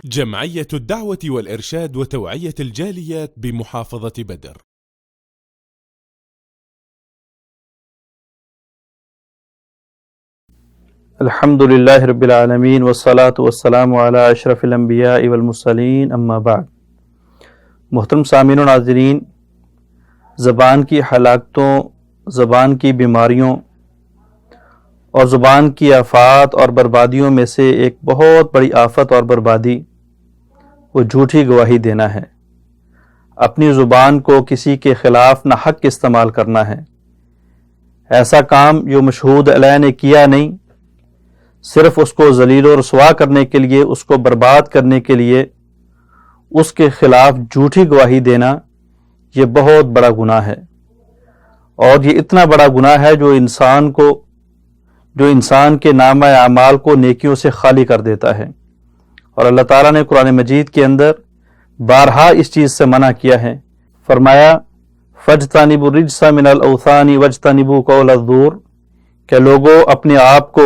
جمعية الدعوة والإرشاد وتوعية الجاليات بمحافظة بدر. الحمد للہ رب العالمین والصلاة والسلام علی اشرف الانبیاء والمرسلین اما بعد. محترم سامعین و ناظرین، زبان کی ہلاکتوں، زبان کی بیماریوں اور زبان کی آفات اور بربادیوں میں سے ایک بہت بڑی آفت اور بربادی وہ جھوٹی گواہی دینا ہے. اپنی زبان کو کسی کے خلاف نہ حق استعمال کرنا ہے. ایسا کام جو مشہود علیہ نے کیا نہیں، صرف اس کو ذلیل و رسوا کرنے کے لیے، اس کو برباد کرنے کے لیے اس کے خلاف جھوٹی گواہی دینا، یہ بہت بڑا گناہ ہے. اور یہ اتنا بڑا گناہ ہے جو انسان کے نامہ اعمال کو نیکیوں سے خالی کر دیتا ہے. اور اللہ تعالیٰ نے قرآن مجید کے اندر بارہا اس چیز سے منع کیا ہے. فرمایا فَاجْتَنِبُوا الرِّجْسَ مِنَ الْأَوْثَانِ وَاجْتَنِبُوا قَوْلَ الزُّورِ کہ لوگوں اپنے آپ کو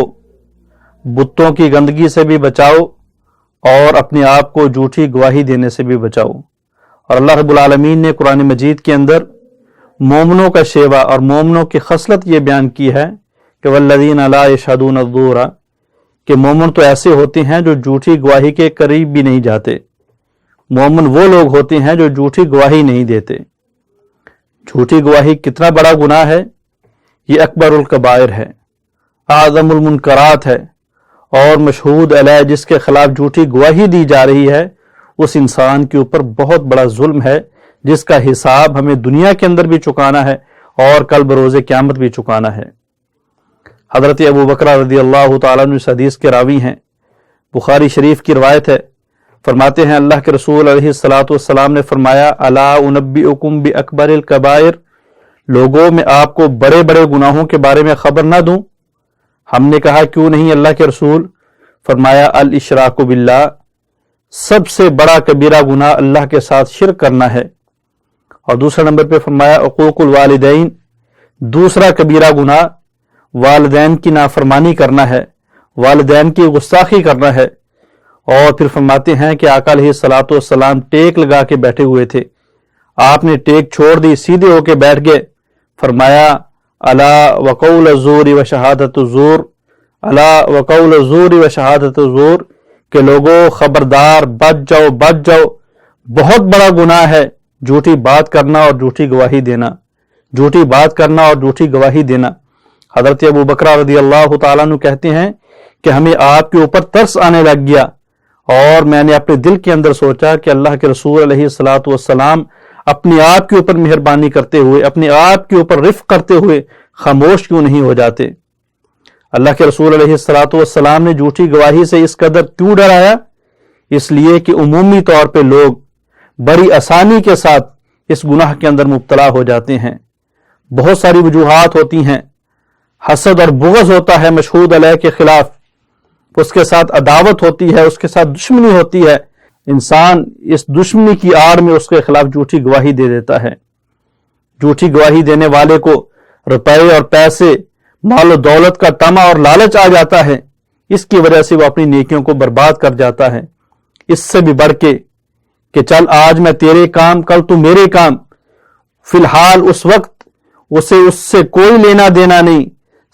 بتوں کی گندگی سے بھی بچاؤ اور اپنے آپ کو جھوٹی گواہی دینے سے بھی بچاؤ. اور اللہ رب العالمین نے قرآن مجید کے اندر مومنوں کا شیوہ اور مومنوں کی خصلت یہ بیان کی ہے کہ وَالَّذِينَ لَا يَشْهَدُونَ الزُّورَ کہ مومن تو ایسے ہوتے ہیں جو جھوٹی گواہی کے قریب بھی نہیں جاتے. مومن وہ لوگ ہوتے ہیں جو جھوٹی گواہی نہیں دیتے. جھوٹی گواہی کتنا بڑا گناہ ہے، یہ اکبر الکبائر ہے، اعظم المنکرات ہے. اور مشہود علیہ جس کے خلاف جھوٹی گواہی دی جا رہی ہے، اس انسان کے اوپر بہت بڑا ظلم ہے، جس کا حساب ہمیں دنیا کے اندر بھی چکانا ہے اور کل بروز قیامت بھی چکانا ہے. حضرت ابو بکر رضی اللہ تعالیٰ عنہ اس حدیث کے راوی ہیں، بخاری شریف کی روایت ہے. فرماتے ہیں اللہ کے رسول علیہ الصلاۃ والسلام نے فرمایا الا انبئکم باکبر الکبائر لوگوں میں آپ کو بڑے بڑے گناہوں کے بارے میں خبر نہ دوں؟ ہم نے کہا کیوں نہیں اللہ کے رسول؟ فرمایا الاشراک باللہ سب سے بڑا کبیرہ گناہ اللہ کے ساتھ شرک کرنا ہے. اور دوسرے نمبر پہ فرمایا عقوق الوالدین دوسرا کبیرہ گناہ والدین کی نافرمانی کرنا ہے، والدین کی گستاخی کرنا ہے. اور پھر فرماتے ہیں کہ آقا علیہ الصلوۃ والسلام ٹیک لگا کے بیٹھے ہوئے تھے، آپ نے ٹیک چھوڑ دی، سیدھے ہو کے بیٹھ گئے. فرمایا الا وقول الزور وشہادت الزور الا وقول الزور وشہادت الزور کہ لوگوں خبردار بچ جاؤ، بہت بڑا گناہ ہے جھوٹی بات کرنا اور جھوٹی گواہی دینا، جھوٹی بات کرنا اور جھوٹی گواہی دینا. حضرت ابو بکر رضی اللہ تعالیٰ عنہ کہتے ہیں کہ ہمیں آپ کے اوپر ترس آنے لگ گیا اور میں نے اپنے دل کے اندر سوچا کہ اللہ کے رسول علیہ الصلوۃ والسلام اپنے آپ کے اوپر مہربانی کرتے ہوئے، اپنے آپ کے اوپر رفق کرتے ہوئے خاموش کیوں نہیں ہو جاتے؟ اللہ کے رسول علیہ الصلوۃ والسلام نے جھوٹی گواہی سے اس قدر کیوں ڈرایا؟ اس لیے کہ عمومی طور پہ لوگ بڑی آسانی کے ساتھ اس گناہ کے اندر مبتلا ہو جاتے ہیں. بہت ساری وجوہات ہوتی ہیں. حسد اور بغض ہوتا ہے مشہود علیہ کے خلاف، اس کے ساتھ عداوت ہوتی ہے، اس کے ساتھ دشمنی ہوتی ہے. انسان اس دشمنی کی آڑ میں اس کے خلاف جھوٹی گواہی دے دیتا ہے. جھوٹی گواہی دینے والے کو روپے اور پیسے، مال و دولت کا طمع اور لالچ آ جاتا ہے، اس کی وجہ سے وہ اپنی نیکیوں کو برباد کر جاتا ہے. اس سے بھی بڑھ کے کہ چل آج میں تیرے کام، کل تو میرے کام، فی الحال اس وقت اسے اس سے کوئی لینا دینا نہیں،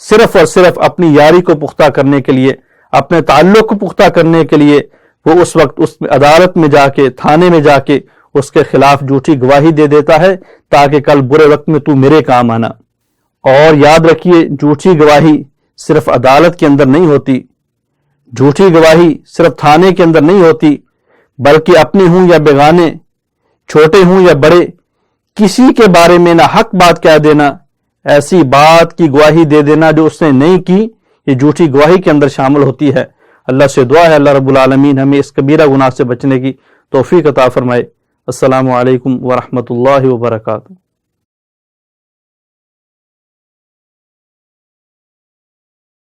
صرف اور صرف اپنی یاری کو پختہ کرنے کے لیے، اپنے تعلق کو پختہ کرنے کے لیے وہ اس وقت اس عدالت میں جا کے، تھانے میں جا کے اس کے خلاف جھوٹی گواہی دے دیتا ہے تاکہ کل برے وقت میں تو میرے کام آنا. اور یاد رکھیے جھوٹی گواہی صرف عدالت کے اندر نہیں ہوتی، جھوٹی گواہی صرف تھانے کے اندر نہیں ہوتی، بلکہ اپنے ہوں یا بیگانے، چھوٹے ہوں یا بڑے، کسی کے بارے میں نہ حق بات کہہ دینا، ایسی بات کی گواہی دے دینا جو اس نے نہیں کی، یہ جھوٹی گواہی کے اندر شامل ہوتی ہے. اللہ سے دعا ہے اللہ رب العالمین ہمیں اس کبیرہ گناہ سے بچنے کی توفیق عطا فرمائے. السلام علیکم ورحمۃ اللہ وبرکاتہ.